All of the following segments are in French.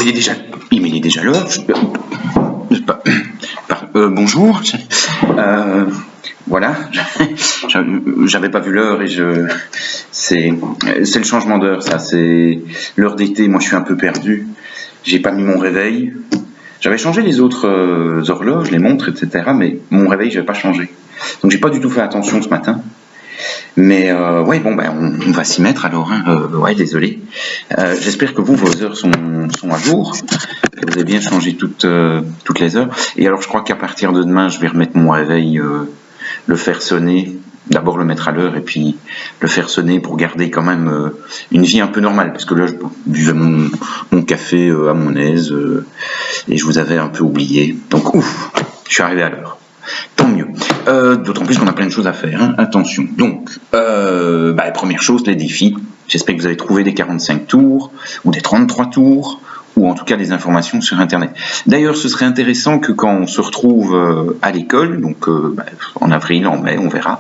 il est déjà l'heure. Bonjour. Voilà, j'avais pas vu l'heure et c'est le changement d'heure, ça. C'est l'heure d'été. Moi, je suis un peu perdu. J'ai pas mis mon réveil. J'avais changé les autres horloges, les montres, etc. Mais mon réveil, j'avais pas changé. Donc, j'ai pas du tout fait attention ce matin. Mais ouais, bon, ben, on va s'y mettre alors. Ouais, désolé. J'espère que vos heures sont à jour. Que vous avez bien changé toutes les heures. Et alors, je crois qu'à partir de demain, je vais remettre mon réveil, le faire sonner. D'abord le mettre à l'heure et puis le faire sonner pour garder quand même une vie un peu normale. Parce que là, je buvais mon café à mon aise et je vous avais un peu oublié. Donc, ouf, je suis arrivé à l'heure. Tant mieux. D'autant plus qu'on a plein de choses à faire. Hein. Attention. Donc, première chose, les défis. J'espère que vous avez trouvé des 45 tours ou des 33 tours ou en tout cas des informations sur Internet. D'ailleurs, ce serait intéressant que quand on se retrouve à l'école, donc en avril, en mai, on verra,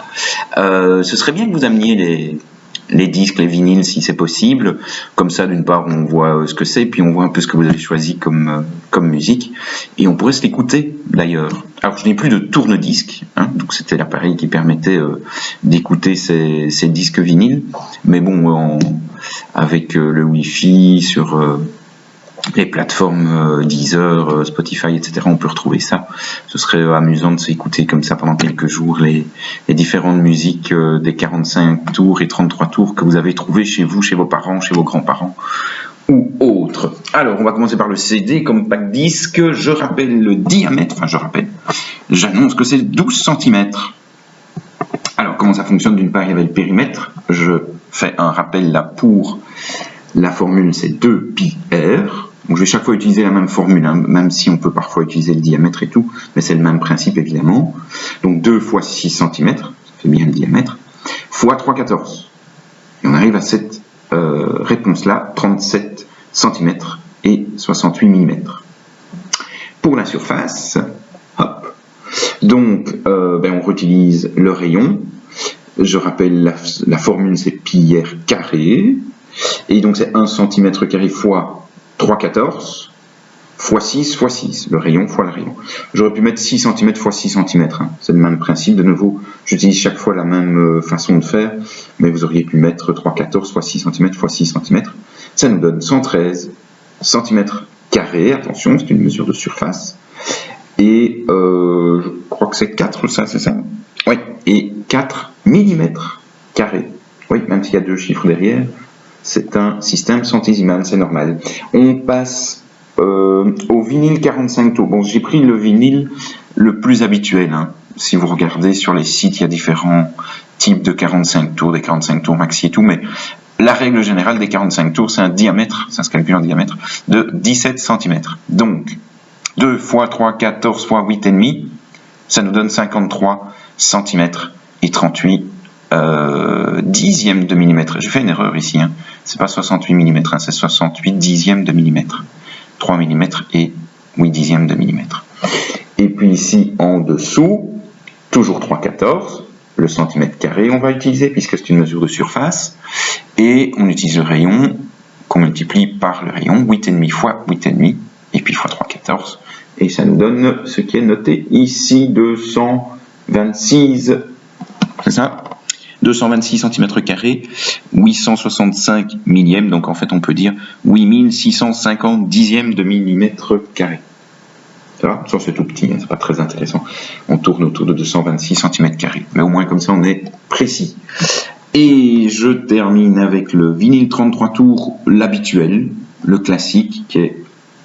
ce serait bien que vous ameniez les disques, les vinyles si c'est possible. Comme ça, d'une part, on voit ce que c'est, puis on voit un peu ce que vous avez choisi comme musique. Et on pourrait se l'écouter, d'ailleurs. Alors, je n'ai plus de tourne-disque, hein, donc c'était l'appareil qui permettait d'écouter ces disques vinyles. Mais bon, avec le Wi-Fi sur les plateformes Deezer, Spotify, etc., on peut retrouver ça. Ce serait amusant de s'écouter comme ça pendant quelques jours les différentes musiques des 45 tours et 33 tours que vous avez trouvées chez vous, chez vos parents, chez vos grands-parents ou autres. Alors, on va commencer par le CD comme pack disque. Je rappelle le diamètre, j'annonce que c'est 12 cm. Alors, comment ça fonctionne? D'une part, il y avait le périmètre. Je fais un rappel là pour la formule, c'est 2πr. Donc, je vais chaque fois utiliser la même formule, hein, même si on peut parfois utiliser le diamètre et tout, mais c'est le même principe évidemment. Donc 2 fois 6 cm, ça fait bien le diamètre, fois 3/14. Et on arrive à cette réponse-là, 37 cm et 68 mm. Pour la surface, hop, donc on réutilise le rayon. Je rappelle la formule, c'est πr carré. Et donc c'est 1 cm² fois 3/14 fois 6 fois 6, le rayon fois le rayon. J'aurais pu mettre 6 cm fois 6 cm, hein. C'est le même principe. De nouveau, j'utilise chaque fois la même façon de faire, mais vous auriez pu mettre 3/14 fois 6 cm fois 6 cm. Ça nous donne 113 cm². Attention, c'est une mesure de surface. Et je crois que c'est 4, ça, c'est ça? Oui, et 4 mm². Oui, même s'il y a deux chiffres derrière. C'est un système centésimal, c'est normal. On passe au vinyle 45 tours. Bon, j'ai pris le vinyle le plus habituel. Hein. Si vous regardez sur les sites, il y a différents types de 45 tours, des 45 tours maxi et tout, mais la règle générale des 45 tours, c'est un diamètre, ça se calcule en diamètre, de 17 cm. Donc, 2 fois 3/14 fois 8,5, ça nous donne 53 cm et 38 dixièmes de millimètre. J'ai fait une erreur ici, hein. C'est pas 68 mm, hein, c'est 68 dixièmes de millimètre. 3 mm et 8 dixièmes de millimètre. Et puis ici en dessous, toujours 3/14, le cm², on va utiliser puisque c'est une mesure de surface. Et on utilise le rayon qu'on multiplie par le rayon, 8,5 fois 8,5 et puis fois 3/14. Et ça nous donne ce qui est noté ici, 226, c'est ça? 226 cm², 865 millièmes, donc en fait on peut dire 8650 dixièmes de millimètre carré. Ça va? Ça c'est tout petit, hein, c'est pas très intéressant. On tourne autour de 226 cm², mais au moins comme ça on est précis. Et je termine avec le vinyle 33 tours, l'habituel, le classique,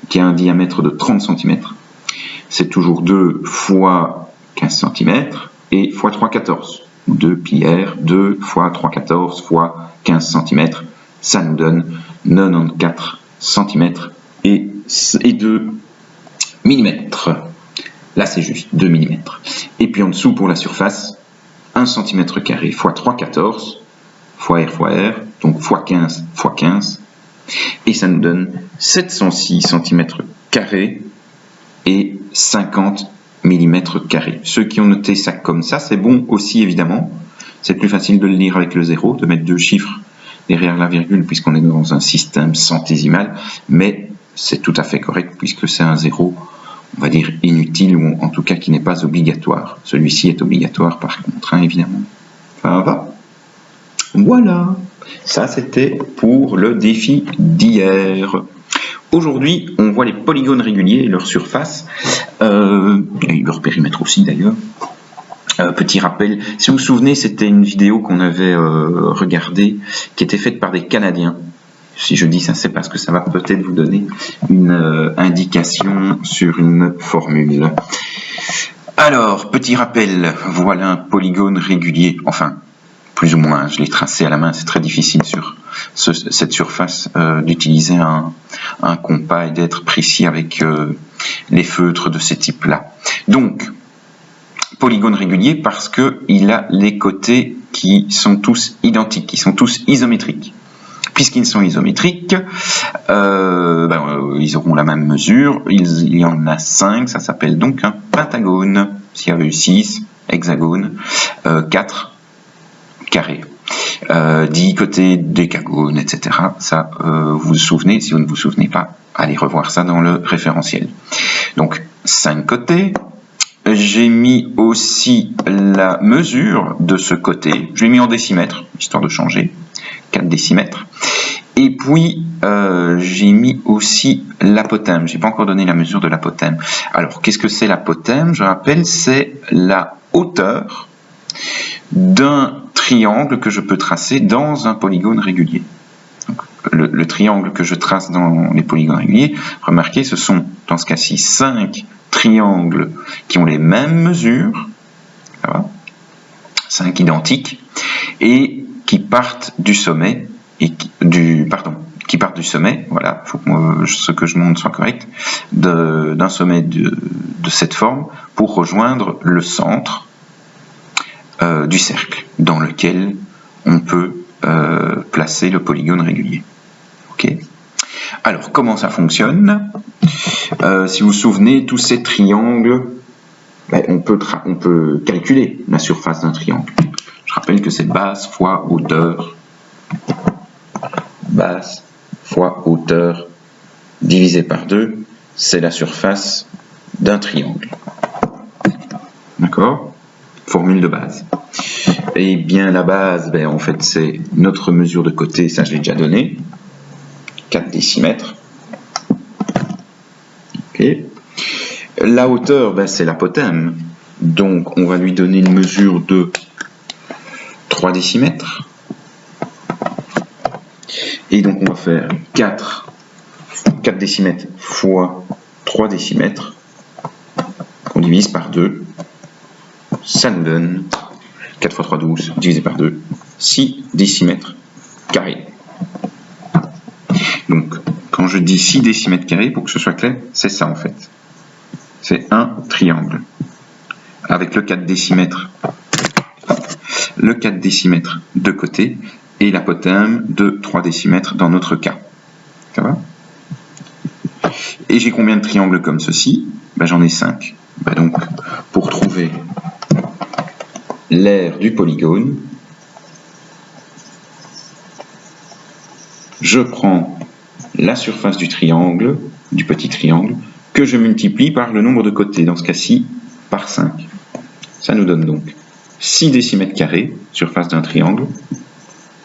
qui a un diamètre de 30 cm. C'est toujours 2 fois 15 cm et fois 3/14. 2πr, 2 fois 3/14 fois 15 cm, ça nous donne 94 cm et 2 mm. Là, c'est juste 2 mm. Et puis en dessous, pour la surface, 1 cm² fois 3/14 fois r, donc fois 15 fois 15. Et ça nous donne 706 cm² et 50 mm². Ceux qui ont noté ça comme ça, c'est bon aussi évidemment. C'est plus facile de le lire avec le 0, de mettre deux chiffres derrière la virgule puisqu'on est dans un système centésimal. Mais c'est tout à fait correct puisque c'est un zéro, on va dire inutile ou en tout cas qui n'est pas obligatoire. Celui-ci est obligatoire par contre, hein, évidemment. Ça va? Voilà, ça c'était pour le défi d'hier. Aujourd'hui, on voit les polygones réguliers et leur surface, et leur périmètre aussi d'ailleurs. Petit rappel, si vous vous souvenez, c'était une vidéo qu'on avait regardée, qui était faite par des Canadiens. Si je dis ça, c'est parce que ça va peut-être vous donner une indication sur une formule. Alors, petit rappel, voilà un polygone régulier, enfin, plus ou moins, je l'ai tracé à la main, c'est très difficile sur cette surface d'utiliser un compas et d'être précis avec les feutres de ces types-là. Donc, polygone régulier parce qu'il a les côtés qui sont tous identiques, qui sont tous isométriques. Puisqu'ils sont isométriques, ils auront la même mesure, il y en a 5, ça s'appelle donc un pentagone. S'il y avait eu 6, hexagone, 4, carré. 10 côtés décagone, etc. Ça, vous vous souvenez, si vous ne vous souvenez pas, allez revoir ça dans le référentiel. Donc, 5 côtés. J'ai mis aussi la mesure de ce côté, je l'ai mis en décimètres, histoire de changer, 4 décimètres. Et puis, j'ai mis aussi l'apothème, je n'ai pas encore donné la mesure de l'apothème. Alors, qu'est-ce que c'est l'apothème? Je rappelle, c'est la hauteur d'un triangle que je peux tracer dans un polygone régulier. Donc, le triangle que je trace dans les polygones réguliers, remarquez, ce sont, dans ce cas-ci, 5 triangles qui ont les mêmes mesures, 5 identiques, et qui partent du sommet, qui partent du sommet, voilà, il faut que ce que je montre soit correct, d'un sommet de cette forme, pour rejoindre le centre du cercle, dans lequel on peut placer le polygone régulier. Ok. Alors, comment ça fonctionne? Si vous vous souvenez, tous ces triangles, on peut calculer la surface d'un triangle. Je rappelle que c'est base fois hauteur. Base fois hauteur divisé par 2, c'est la surface d'un triangle. D'accord? Formule de base. Et bien la base, en fait, c'est notre mesure de côté, ça je l'ai déjà donné. 4 décimètres. Okay. La hauteur, c'est l'apothème. Donc, on va lui donner une mesure de 3 décimètres. Et donc, on va faire 4 décimètres fois 3 décimètres. On divise par 2. Ça nous donne 4 fois 3, 12, divisé par 2, 6 décimètres carrés. Donc, quand je dis 6 décimètres carrés, pour que ce soit clair, c'est ça en fait. C'est un triangle. Avec le 4 décimètres de côté et l'apothème de 3 décimètres dans notre cas. Ça va? Et j'ai combien de triangles comme ceci? J'en ai 5. Donc, pour trouver l'aire du polygone, je prends la surface du triangle, du petit triangle, que je multiplie par le nombre de côtés, dans ce cas-ci, par 5. Ça nous donne donc 6 décimètres carrés, surface d'un triangle,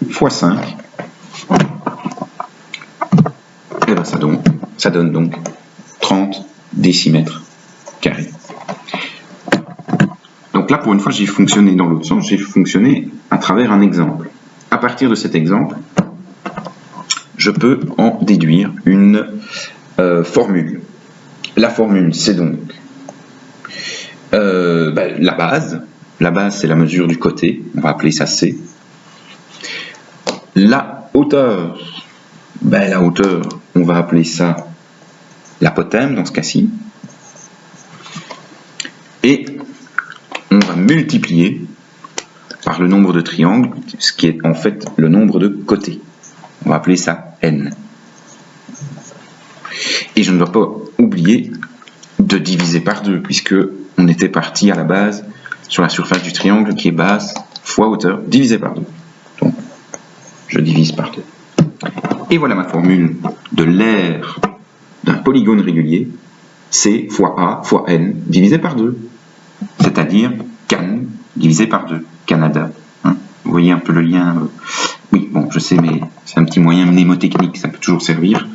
fois 5. Et ça donne donc 30 décimètres carrés. Donc là, pour une fois, j'ai fonctionné dans l'autre sens, j'ai fonctionné à travers un exemple. À partir de cet exemple, je peux en déduire une formule. La formule, c'est donc la base. La base, c'est la mesure du côté. On va appeler ça C. La hauteur, la hauteur, on va appeler ça l'apothème dans ce cas-ci. Et on va multiplier par le nombre de triangles, ce qui est en fait le nombre de côtés. On va appeler ça n. Et je ne dois pas oublier de diviser par 2, puisque on était parti à la base sur la surface du triangle qui est base fois hauteur divisé par 2. Donc, je divise par 2. Et voilà ma formule de l'aire polygone régulier, C fois A fois N divisé par 2. C'est-à-dire Can divisé par 2. Canada. Hein, vous voyez un peu le lien. Oui, bon, je sais, mais c'est un petit moyen mnémotechnique, ça peut toujours servir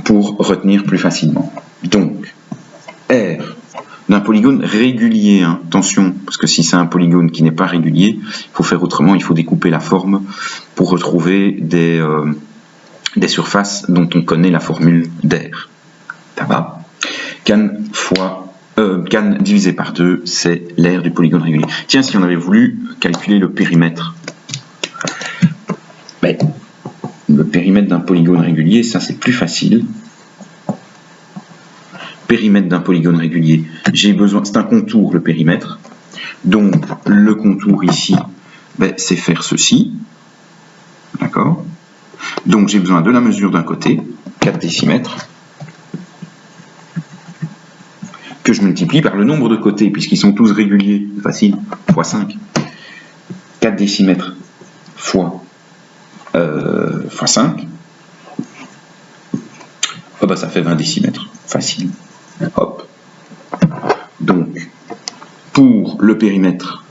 pour retenir plus facilement. Donc, R d'un polygone régulier, hein. Attention, parce que si c'est un polygone qui n'est pas régulier, il faut faire autrement, il faut découper la forme pour retrouver des surfaces dont on connaît la formule d'R. Ça va? Can divisé par 2, c'est l'aire du polygone régulier. Tiens, si on avait voulu calculer le périmètre, ben, le périmètre d'un polygone régulier, ça c'est plus facile. Périmètre d'un polygone régulier, j'ai besoin, c'est un contour le périmètre, donc le contour ici, ben, c'est faire ceci, d'accord? Donc j'ai besoin de la mesure d'un côté, 4 décimètres, que je multiplie par le nombre de côtés, puisqu'ils sont tous réguliers, facile, fois 5, 4 décimètres fois 5, oh ben, ça fait 20 décimètres, facile. Hop. Donc, pour le périmètre,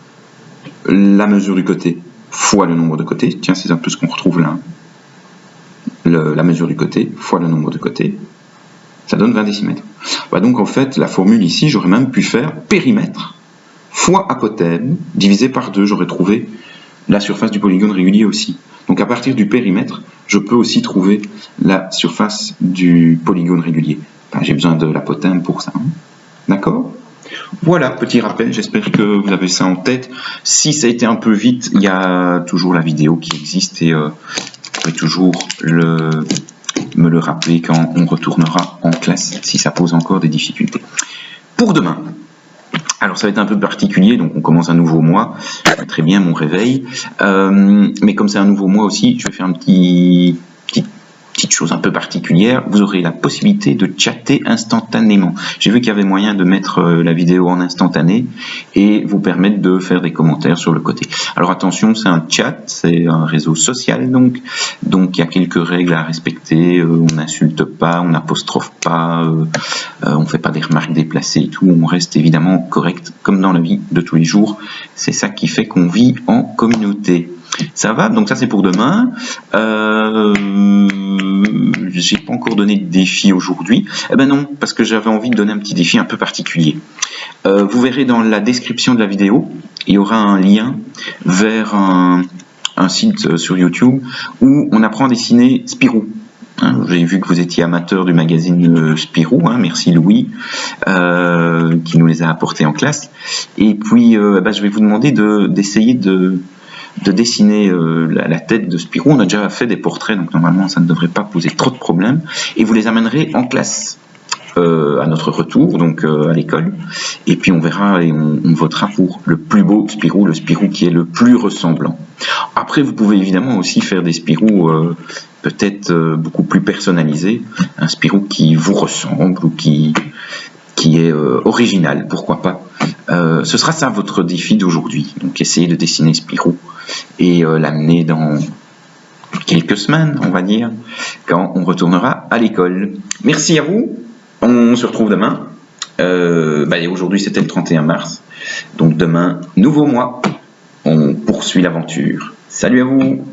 la mesure du côté fois le nombre de côtés, tiens, c'est un peu ce qu'on retrouve là, la mesure du côté fois le nombre de côtés, ça donne 20 décimètres. Bah donc en fait, la formule ici, j'aurais même pu faire périmètre fois apothéme divisé par 2, j'aurais trouvé la surface du polygone régulier aussi. Donc à partir du périmètre, je peux aussi trouver la surface du polygone régulier. Enfin, j'ai besoin de l'apothéme pour ça. Hein. D'accord? Voilà, petit rappel, j'espère que vous avez ça en tête. Si ça a été un peu vite, il y a toujours la vidéo qui existe et vous pouvez toujours me le rappeler quand on retournera en classe, si ça pose encore des difficultés. Pour demain, alors ça va être un peu particulier, donc on commence un nouveau mois, très bien mon réveil, mais comme c'est un nouveau mois aussi, je vais faire un petite chose un peu particulière, vous aurez la possibilité de chatter instantanément. J'ai vu qu'il y avait moyen de mettre la vidéo en instantané et vous permettre de faire des commentaires sur le côté. Alors attention, c'est un chat, c'est un réseau social, donc il y a quelques règles à respecter, on n'insulte pas, on n'apostrophe pas, on ne fait pas des remarques déplacées et tout, on reste évidemment correct comme dans la vie de tous les jours. C'est ça qui fait qu'on vit en communauté. Ça va, donc ça c'est pour demain. J'ai pas encore donné de défi aujourd'hui. Eh ben non, parce que j'avais envie de donner un petit défi un peu particulier. Vous verrez dans la description de la vidéo, il y aura un lien vers un site sur YouTube où on apprend à dessiner Spirou. Hein, j'ai vu que vous étiez amateur du magazine Spirou, hein, merci Louis, qui nous les a apportés en classe. Et puis, je vais vous demander d'essayer de dessiner la tête de Spirou. On a déjà fait des portraits, donc normalement ça ne devrait pas poser trop de problèmes. Et vous les amènerez en classe à notre retour, donc à l'école. Et puis on verra et on votera pour le plus beau Spirou, le Spirou qui est le plus ressemblant. Après, vous pouvez évidemment aussi faire des Spirou peut-être beaucoup plus personnalisés. Un Spirou qui vous ressemble ou qui est original, pourquoi pas. Ce sera ça votre défi d'aujourd'hui. Donc essayez de dessiner Spirou et l'amener dans quelques semaines, on va dire, quand on retournera à l'école. Merci à vous, on se retrouve demain. Aujourd'hui c'était le 31 mars, donc demain, nouveau mois, on poursuit l'aventure. Salut à vous!